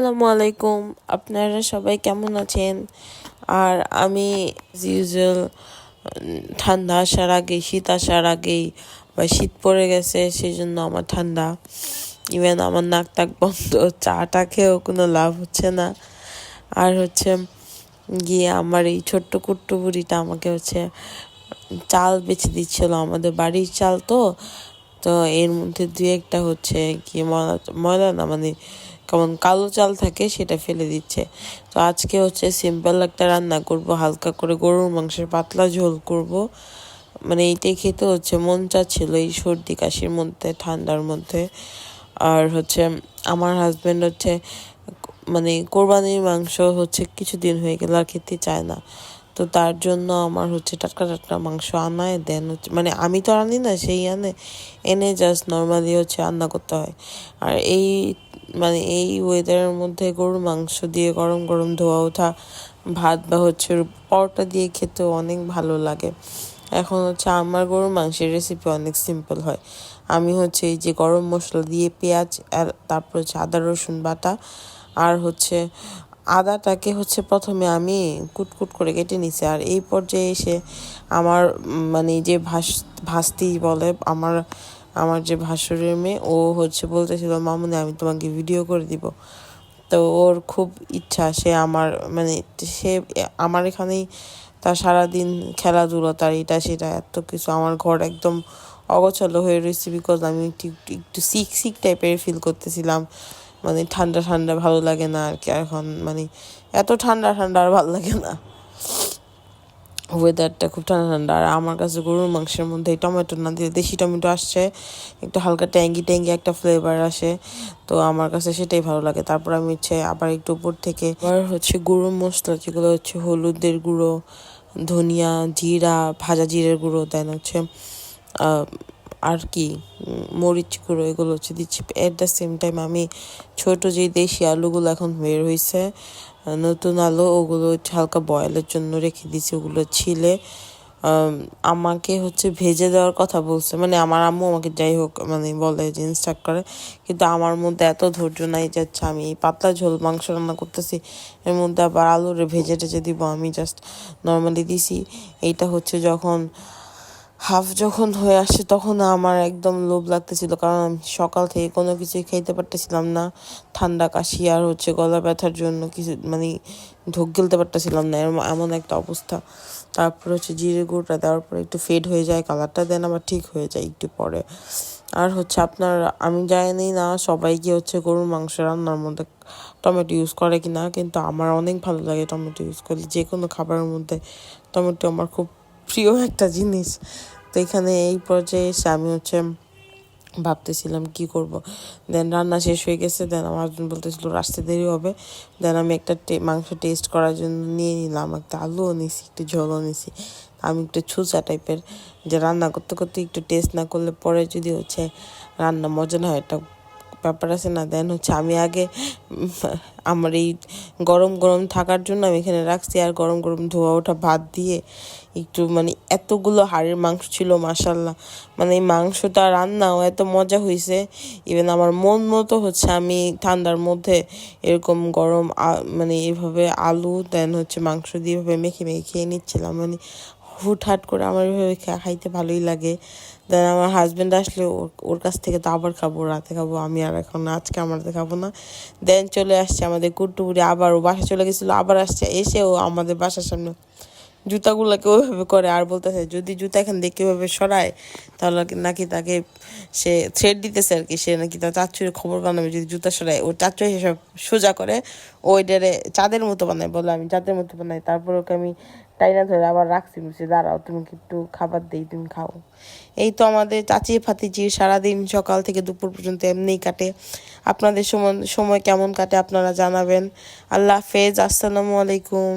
আসসালামু আলাইকুম। আপনারা সবাই কেমন আছেন? আর আমি ইউজুয়াল ঠান্ডা আসার আগে, শীত আসার আগেই বা শীত পড়ে গেছে সেই জন্য আমার ঠান্ডা। ইভেন আমার নাক টাক বন্ধ, চাটা খেয়েও কোনো লাভ হচ্ছে না। আর গিয়ে আমার এই ছোট্ট কুট্টু বুড়িটা আমাকে চাল বেছে দিচ্ছিল, আমাদের বাড়ির চাল তো। তো এর মধ্যে দুই একটা গিয়ে ময়লা ময়লা না মানে কেমন কালো চাল থাকে, সেটা ফেলে দিচ্ছে। তো আজকে সিম্পল একটা রান্না করব, হালকা করে গরুর মাংসের পাতলা ঝোল করব। মানে এইটাই খেতে মন চাচ্ছিল এই সর্দি কাশির মধ্যে, ঠান্ডার মধ্যে। আর আমার হাজবেন্ড মানে কোরবানির মাংস কিছুদিন হয়ে গেল আর খেতে চায় না। তো তার জন্য আমার টাটকা টাটকা মাংস আনায় দেন মানে আমি তো আনি না, সেই এনে জাস্ট নর্মালি রান্না করতে হয়। আর এই ওয়েদারের মধ্যে গরুর মাংস দিয়ে গরম গরম ধোয়া ওঠা ভাত বা পরোটা দিয়ে খেতেও অনেক ভালো লাগে। এখন আমার গরুর মাংসের রেসিপি অনেক সিম্পল হয়। আমি এই যে গরম মশলা দিয়ে পেঁয়াজ আর তারপর আদা রসুন বাটা আর আদাটাকে প্রথমে আমি কুটকুট করে কেটে নিছি। আর এই পর্যায়ে এসে আমার মানে যে ভাস্তি বলে আমার যে ভাসুরের মেয়ে, ও বলতেছিল, মামুনি আমি তোমাকে ভিডিও করে দিব। তো ওর খুব ইচ্ছা, সে আমার এখানেই তার সারাদিন খেলাধুলা, তার এটা সেটা এত কিছু। আমার ঘর একদম অগোছালো হয়ে রয়েছে, বিকজ আমি একটু সিক টাইপের ফিল করতেছিলাম। মানে ঠান্ডা ঠান্ডা ভালো লাগে না আর কি, এখন এত ঠান্ডা ঠান্ডা আর ভালো লাগে না, ওয়েদারটা খুব ঠান্ডা ঠান্ডা। আর আমার কাছে গরুর মাংসের মধ্যে টমেটো না দিলে, দেশি টমেটো আসছে, একটু হালকা ট্যাঙ্গি একটা ফ্লেভার আসে, তো আমার কাছে সেটাই ভালো লাগে। তারপর আমি আবার একটু উপর থেকে আবার গরুর মশলা, যেগুলো হলুদের গুঁড়ো, ধনিয়া, জিরা, ভাজা জিরের গুঁড়ো, দেন আর কি মরিচ গুঁড়ো, এগুলো দিচ্ছি। এট দ্য সেম টাইম আমি ছোট যে দেশি আলুগুলো এখন বের হয়েছে, নতুন আলু, ওগুলো হালকা বয়েলের জন্য রেখে দিছি। ওগুলো ছিলে আমাকে ভেজে দেওয়ার কথা বলছে, মানে আমার আম্মু আমাকে যাই হোক বলে যে ইনস্ট্রাক্ট করে, কিন্তু আমার মধ্যে এত ধৈর্য নাই যাচ্ছে। আমি এই পাতলা ঝোল মাংস রান্না করতেছি, এর মধ্যে আবার আলুরে ভেজে টেজে দিব। আমি জাস্ট নর্মালি দিছি। এইটা যখন হয়ে আসে তখন আমার একদম লোভ লাগতেছিল, কারণ আমি সকাল থেকে কোনো কিছুই খাইতে পারতেছিলাম না। ঠান্ডা কাশি আর গলা ব্যথার জন্য কিছু ঢোক গিলতে পারতেছিলাম না, এমন একটা অবস্থা। তারপর জিরে গুঁড়োটা দেওয়ার পরে একটু ফেড হয়ে যায় কালারটা, দেন আবার ঠিক হয়ে যায় একটু পরে। আর আপনার আমি জানি না সবাই কি গরুর মাংস রান্নার মধ্যে টমেটো ইউজ করে কি না, কিন্তু আমার অনেক ভালো লাগে টমেটো ইউজ করলে। যে কোনো খাবারের মধ্যে টমেটো আমার খুব প্রিয় একটা জিনিস। তো এখানে এই পর্যায়ে এসে আমি ভাবতেছিলাম কি করব। দেন রান্না শেষ হয়ে গেছে, দেন আমার হাজবেন্ড বলতেছিল আসতে দেরি হবে। দেন আমি একটা মাংস টেস্ট করার জন্য নিয়ে নিলাম, একটা আলুও নিছি, একটু ঝোলও নিছি। আমি একটু ছুঁচা টাইপের, যে রান্না করতে করতে একটু টেস্ট না করলে পরে যদি রান্না মজা না হয়, একটা ব্যাপার আছে না। দেন আমি আগে আমার এই গরম গরম থাকার জন্য আমি এখানে রাখছি, আর গরম গরম ধোয়া ওঠা ভাত দিয়ে একটু এতগুলো হাড়ের মাংস ছিল, মাশাল্লাহ। এই মাংসটা রান্নাও এত মজা হয়েছে। ইভেন আমার মন মতো আমি ঠান্ডার মধ্যে এরকম গরম এভাবে আলু দেন মাংস দিয়ে এভাবে মেখে মেখে খেয়ে নিচ্ছিলাম। হুটহাট করে আমার এভাবে খাইতে ভালোই লাগে। দেন আমার হাজব্যান্ড আসলে ওর কাছ থেকে তো আবার খাবো, রাতে খাবো। আমি আর এখন আজকে আমার খাবো না। দেন চলে আসছে আমাদের কুট্টুবুড়ি, আবার ও বাসা চলে গেছিলো, আবার আসছে, এসে ও আমাদের বাসার সামনে জুতাগুলোকে ওইভাবে করে আর বলতেছে যদি জুতা এখান থেকে কীভাবে সরায় তাহলে নাকি তাকে সে থ্রেড দিতেছে আর কি, সে নাকি তার চাচ্চুর খবর বানাবে যদি জুতা সরায়। ওর চাচ্চু সেসব সোজা করে ওইটারে চাঁদের মতো বানায়, বলে আমি চাঁদের মতো বানাই। তারপর ওকে আমি টাইনা ধরে আবার রাখছি, বলছি দাঁড়াও তুমি একটু খাবার দেই, তুমি খাও। এই তো আমাদের চাচি ফাতিজির সারাদিন সকাল থেকে দুপুর পর্যন্ত এমনিই কাটে। আপনাদের সময় কেমন কাটে আপনারা জানাবেন। আল্লাহ হাফেজ, আসসালামু আলাইকুম।